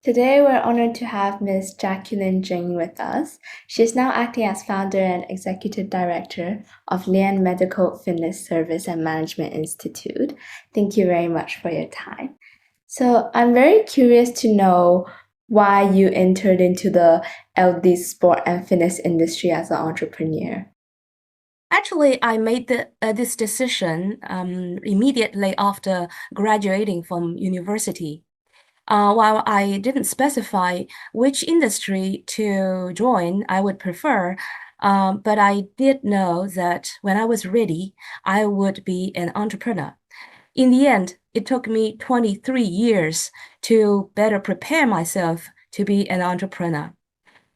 Today, we're honored to have Ms. Jacqueline Jing with us. She is now acting as founder and executive director of Lian Medical Fitness Service and Management Institute. Thank you very much for your time. So, I'm very curious to know why you entered into the LD sport and fitness industry as an entrepreneur. Actually, I made this decision immediately after graduating from university. While I didn't specify which industry to join, I would prefer, but I did know that when I was ready, I would be an entrepreneur. In the end, it took me 23 years to better prepare myself to be an entrepreneur.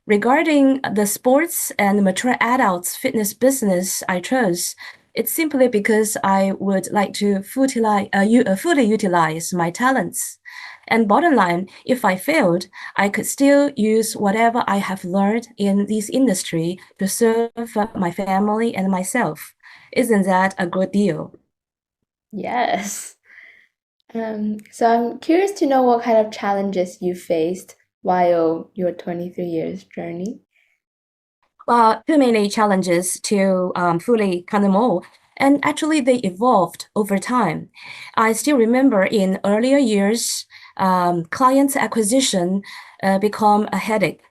Regarding the sports and mature adults fitness business I chose, it's simply because I would like to fully utilize my talents. And bottom line, if I failed, I could still use whatever I have learned in this industry to serve my family and myself. Isn't that a good deal? Yes. So I'm curious to know what kind of challenges you faced while your 23 years journey. Too many challenges to fully count them all. And actually, they evolved over time. I still remember in earlier years, client acquisition become a headache.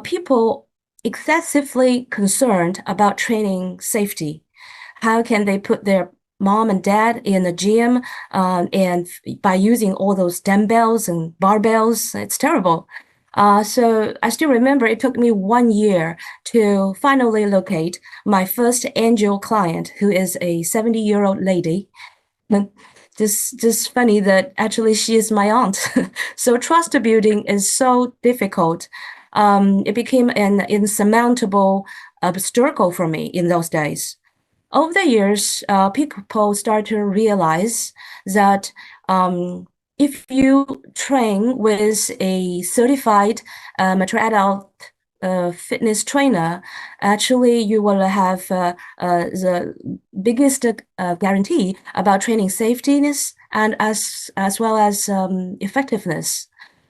People excessively concerned about training safety. How can they put their mom and dad in the gym and by using all those dumbbells and barbells? It's terrible. So I still remember it took me 1 year to finally locate my first angel client, who is a 70-year-old lady. And just funny that actually she is my aunt. So trust building is so difficult. It became an insurmountable obstacle for me in those days. Over the years, people start to realize that if you train with a certified mature adult fitness trainer, actually you will have the biggest guarantee about training safetyness and as well as effectiveness.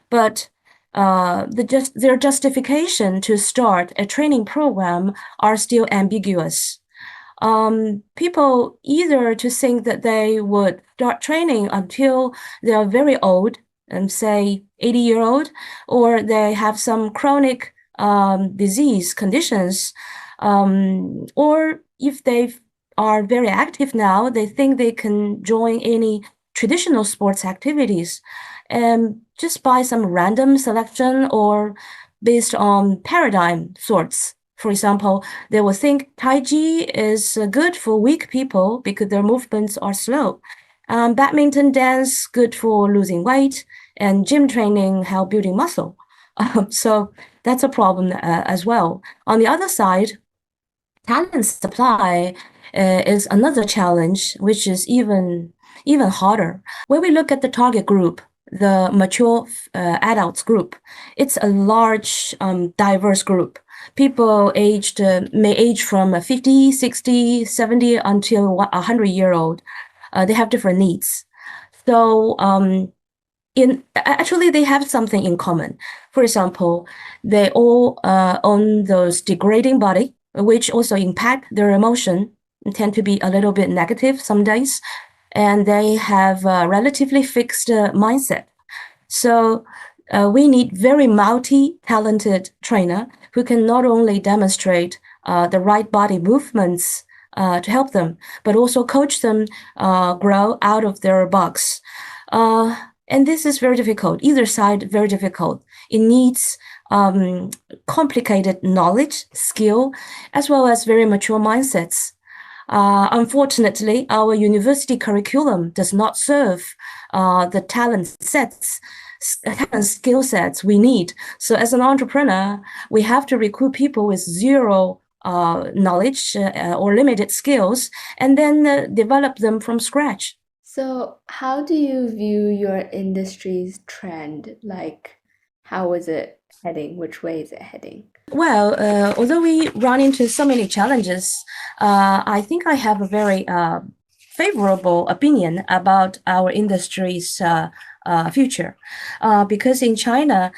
But their justification to start a training program are still ambiguous. People either to think that they would start training until they are very old, and say 80-year-old, or they have some chronic disease conditions, or if they are very active now, they think they can join any traditional sports activities, and just by some random selection or based on paradigm sorts. For example, they will think Tai Chi is good for weak people because their movements are slow. Badminton dance good for losing weight, and gym training help building muscle. So that's a problem as well. On the other side, talent supply is another challenge, which is even harder. When we look at the target group, the mature adults group, it's a large, diverse group. People aged may age from 50, 60, 70 until 100-year-old. They have different needs. So in actually they have something in common. For example, they all own those degrading body, which also impact their emotion, and tend to be a little bit negative some days, and they have a relatively fixed mindset. So we need very multi-talented trainer who can not only demonstrate the right body movements to help them, but also coach them grow out of their box. And this is very difficult. Either side, very difficult. It needs complicated knowledge, skill, as well as very mature mindsets. Unfortunately, our university curriculum does not serve the talent skill sets we need. So as an entrepreneur, we have to recruit people with zero knowledge or limited skills, and then develop them from scratch. So, how do you view your industry's trend? Like, how is it heading? Which way is it heading? Well, although we run into so many challenges, I think I have a very favorable opinion about our industry's future. Because in China,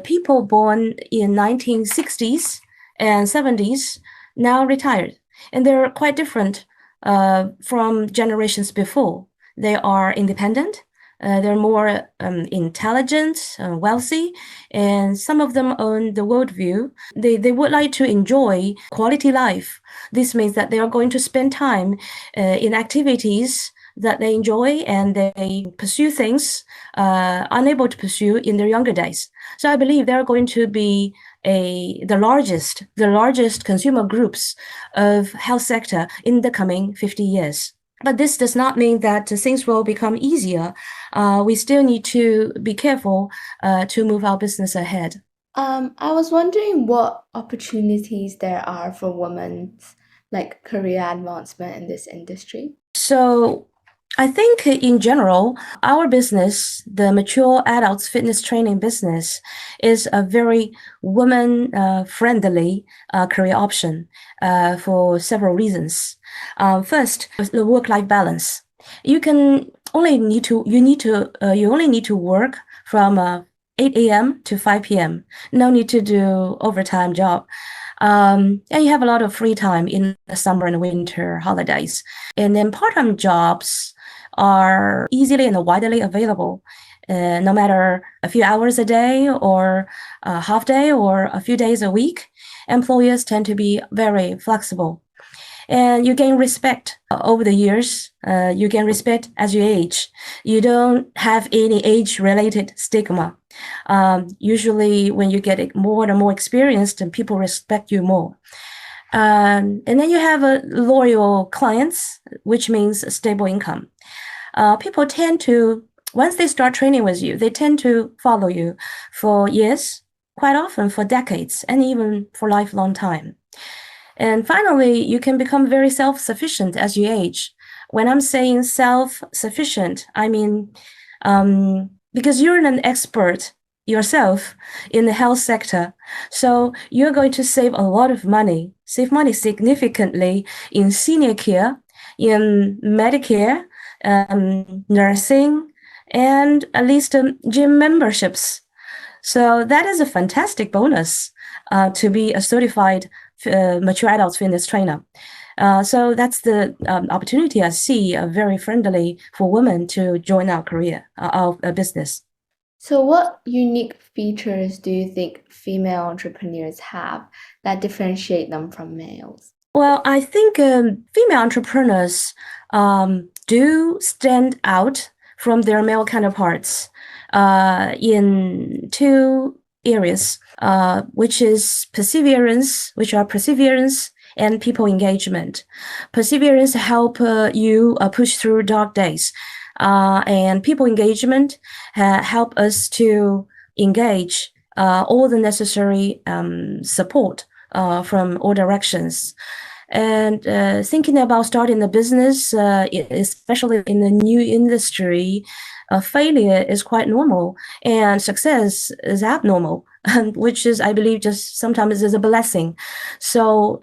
people born in 1960s and 70s now retired, and they're quite different from generations before. They are independent. They're more intelligent, wealthy, and some of them own the worldview. They would like to enjoy quality life. This means that they are going to spend time in activities that they enjoy, and they pursue things unable to pursue in their younger days. So I believe there are going to be the largest consumer groups of health sector in the coming 50 years. But this does not mean that things will become easier. We still need to be careful to move our business ahead. I was wondering what opportunities there are for women's like career advancement in this industry. So I think in general, our business, the mature adults fitness training business, is a very woman friendly career option for several reasons. First, the work-life balance. You only need to work from 8 a.m. to 5 p.m. No need to do overtime job. And you have a lot of free time in the summer and winter holidays. And then part-time jobs are easily and widely available, no matter a few hours a day or a half day or a few days a week. Employers tend to be very flexible. And you gain respect over the years. You gain respect as you age. You don't have any age-related stigma. Usually, when you get more and more experienced, and people respect you more. And then you have loyal clients, which means a stable income. People tend to, once they start training with you, they tend to follow you for years, quite often for decades, and even for lifelong time. And finally, you can become very self-sufficient as you age. When I'm saying self-sufficient, I mean because you're an expert yourself in the health sector, so you're going to save money significantly in senior care, in Medicare, nursing, and at least gym memberships. So that is a fantastic bonus to be a certified mature adult fitness trainer. So that's the opportunity I see very friendly for women to join our career, our business. So, what unique features do you think female entrepreneurs have that differentiate them from males? Well, I think female entrepreneurs do stand out from their male counterparts in two areas, which are perseverance and people engagement. Perseverance help you push through dark days, and people engagement help us to engage all the necessary support from all directions. And thinking about starting a business, especially in a new industry, failure is quite normal and success is abnormal, which is, I believe, just sometimes is a blessing. So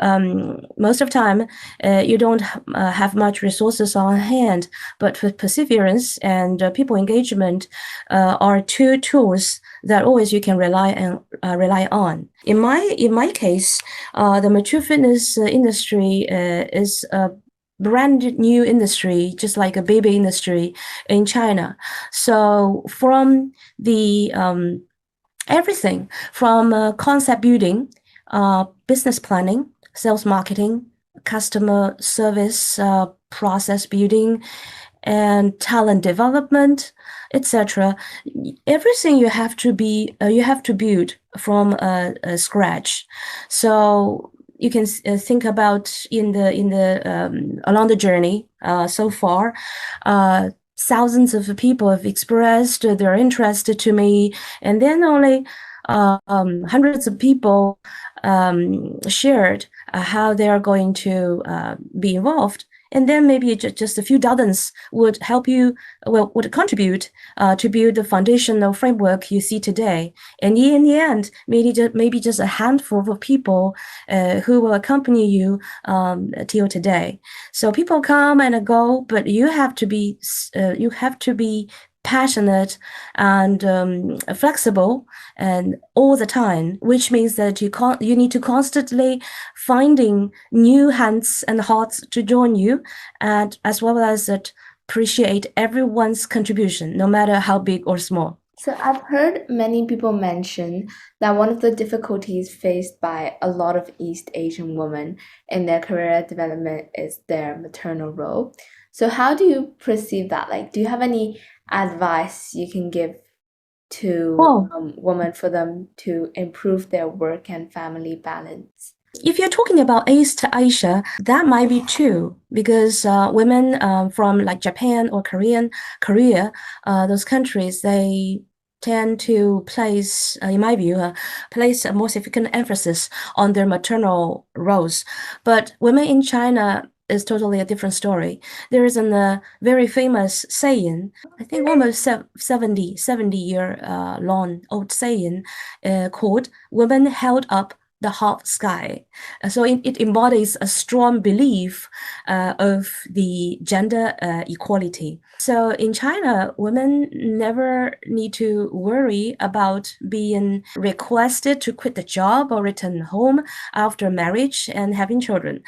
most of the time, you don't have much resources on hand, but with perseverance and people engagement are two tools that always you can rely on. In my case, the mature fitness industry is a brand new industry, just like a baby industry in China. So from the everything from concept building, business planning, sales marketing, customer service, process building, and talent development, etc. Everything you have to build from scratch. So you can think about in the along the journey so far. Thousands of people have expressed their interest to me, and then only hundreds of people shared how they are going to be involved. And then maybe just a few dozens would would contribute to build the foundational framework you see today. And in the end, maybe just a handful of people who will accompany you till today. So people come and go, but you have to be passionate and flexible and all the time, which means that you need to constantly finding new hands and hearts to join you, and as well as that appreciate everyone's contribution, no matter how big or small. So I've heard many people mention that one of the difficulties faced by a lot of East Asian women in their career development is their maternal role. So how do you perceive that? Like, do you have any advice you can give to Well, women for them to improve their work and family balance? if you're talking about East Asia, that might be true because women from like Japan or Korea, those countries, they tend to place, in my view, place a more significant emphasis on their maternal roles. But women in China is totally a different story. There is a very famous saying, I think almost 70-year long old saying called "Women held up the half sky." So it embodies a strong belief of the gender equality. So in China, women never need to worry about being requested to quit the job or return home after marriage and having children.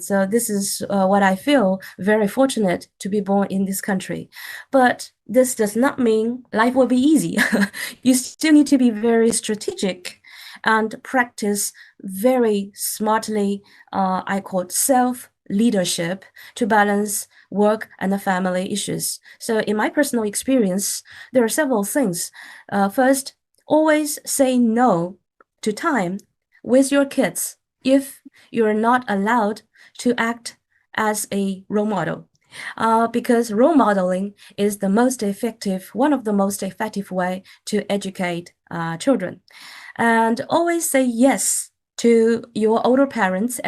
So this is what I feel very fortunate to be born in this country. But this does not mean life will be easy. You still need to be very strategic and practice very smartly, I call it self-leadership to balance work and the family issues. So in my personal experience, there are several things. First, always say no to time with your kids if you're not allowed to act as a role model. Because role modeling is one of the most effective way to educate children. And always say yes to your elder parents.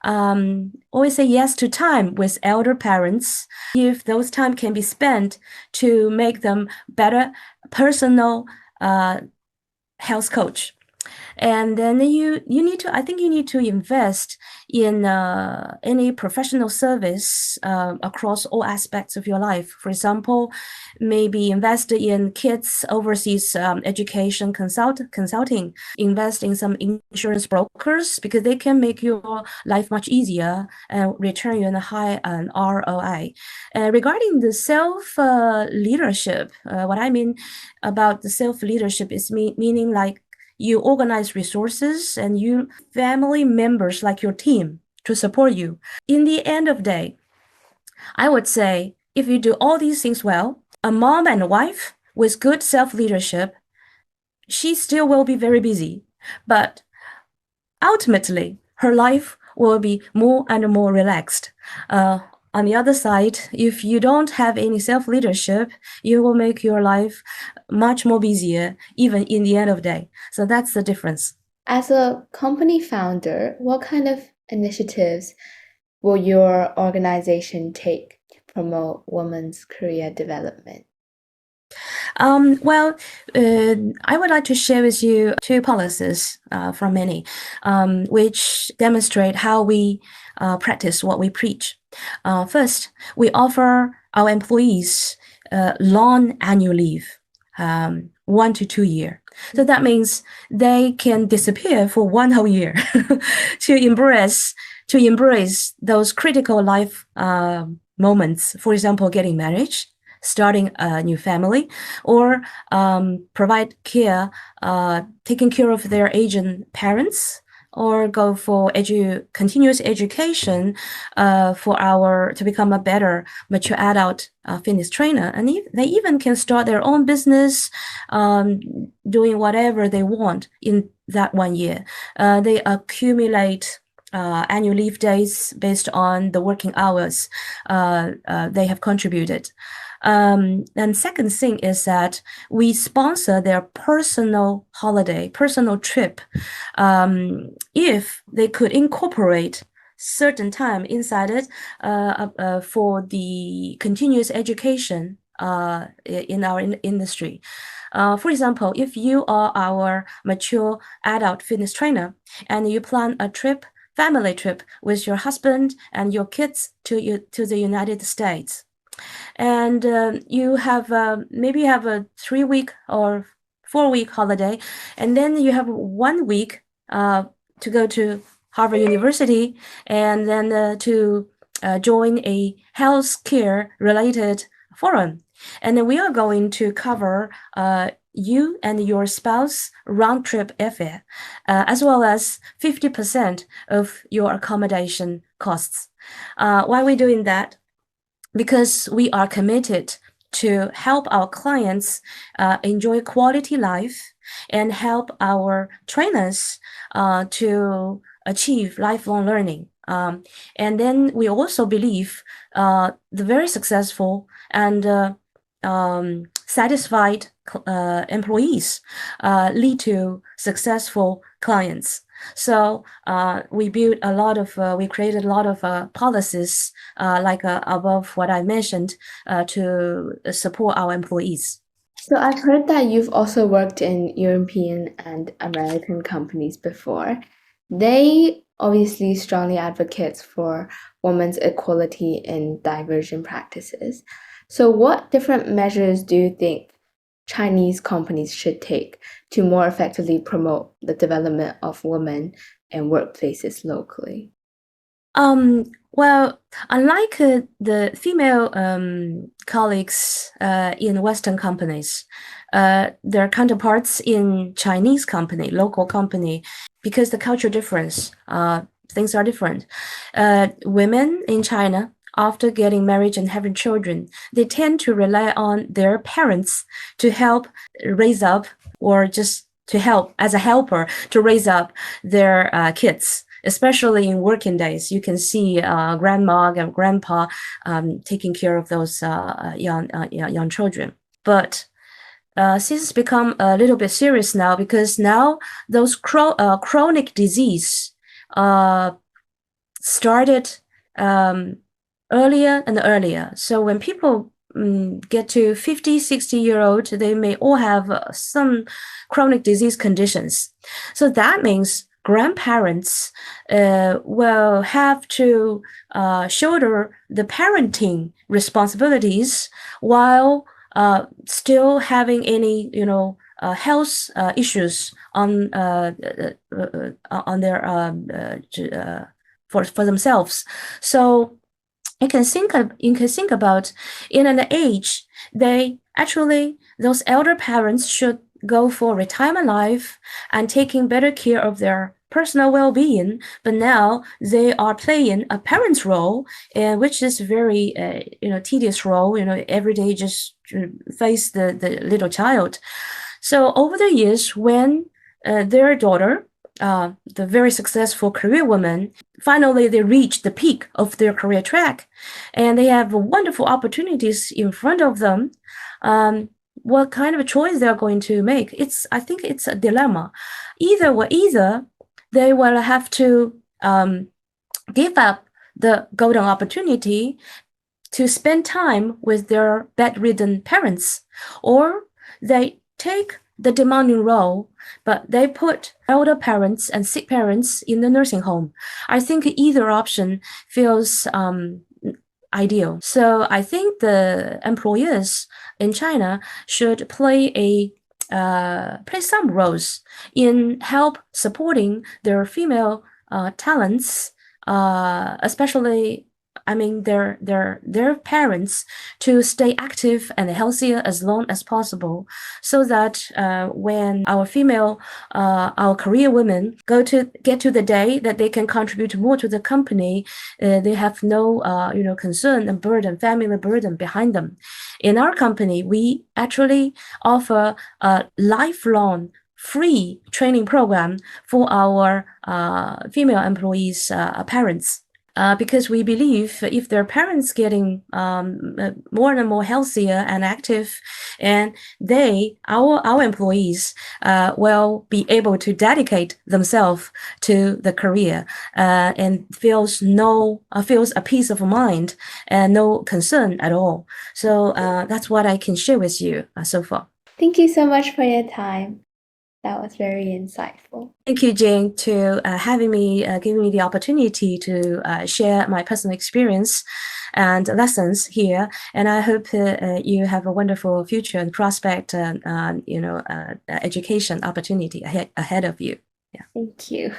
Always say yes to time with elder parents if those time can be spent to make them better personal health coach. And then I think you need to invest in any professional service across all aspects of your life. For example, maybe invest in kids overseas education consulting, invest in some insurance brokers because they can make your life much easier and return you a high ROI. Regarding the self leadership, what I mean about the self leadership is meaning like you organize resources and you family members like your team to support you. In the end of the day, I would say if you do all these things well, a mom and a wife with good self-leadership, she still will be very busy, but ultimately her life will be more and more relaxed. On the other side, if you don't have any self-leadership, you will make your life much more busier, even in the end of the day. So that's the difference. As a company founder, what kind of initiatives will your organization take to promote women's career development? Well, I would like to share with you two policies from many, which demonstrate how we practice what we preach. First, we offer our employees long annual leave, 1 to 2 years. So that means they can disappear for one whole year to embrace those critical life moments. For example, getting married, starting a new family, or provide care, taking care of their aging parents, or go for continuous education to become a better mature adult fitness trainer. And they even can start their own business, doing whatever they want in that 1 year. They accumulate annual leave days based on the working hours they have contributed. And second thing is that we sponsor their personal holiday, personal trip, if they could incorporate certain time inside it for the continuous education in our industry. For example, if you are our mature adult fitness trainer and you plan a family trip with your husband and your kids to the United States, and you have maybe you have a 3-week or 4-week holiday, and then you have 1 week to go to Harvard University, and then to join a healthcare related forum. And then we are going to cover you and your spouse round trip airfare, as well as 50% of your accommodation costs. Why are we doing that? Because we are committed to help our clients enjoy quality life and help our trainers to achieve lifelong learning. And then we also believe the very successful and satisfied employees lead to successful clients. So we created a lot of policies like above what I mentioned to support our employees. So I've heard that you've also worked in European and American companies before. They obviously strongly advocate for women's equality in diversion practices. So what different measures do you think Chinese companies should take to more effectively promote the development of women in workplaces locally? Well, unlike the female colleagues in Western companies, their counterparts in Chinese company, local company, because the culture difference, things are different. Women in China, after getting married and having children, they tend to rely on their parents to help raise up, or just to help as a helper to raise up their kids. Especially in working days, you can see grandma and grandpa taking care of those young children. But since it's become a little bit serious now, because now those chronic disease started earlier and earlier. So when people get to 50, 60-year-old, they may all have some chronic disease conditions. So that means grandparents will have to shoulder the parenting responsibilities while still having any, health issues on their for themselves. So you can think about in an age those elder parents should go for retirement life and taking better care of their personal well-being, but now they are playing a parent's role, which is very tedious role. Every day just face the little child. So over the years, when their daughter, the very successful career woman, finally they reach the peak of their career track, and they have wonderful opportunities in front of them. What kind of a choice they are going to make? I think it's a dilemma. Either they will have to give up the golden opportunity to spend time with their bedridden parents, or they take the demanding role, but they put elder parents and sick parents in the nursing home. I think either option feels ideal. So I think the employers in China should play some roles in help supporting their female talents, especially their parents, to stay active and healthier as long as possible, so that when our career women get to the day that they can contribute more to the company, they have no concern and family burden behind them. In our company, we actually offer a lifelong free training program for our female employees' parents. Because we believe if their parents getting more and more healthier and active, and our employees will be able to dedicate themselves to the career and feels a peace of mind and no concern at all. So that's what I can share with you so far. Thank you so much for your time. That was very insightful. Thank you, Jane, to having me, giving me the opportunity to share my personal experience and lessons here. And I hope you have a wonderful future and prospect, education opportunity ahead of you. Thank you.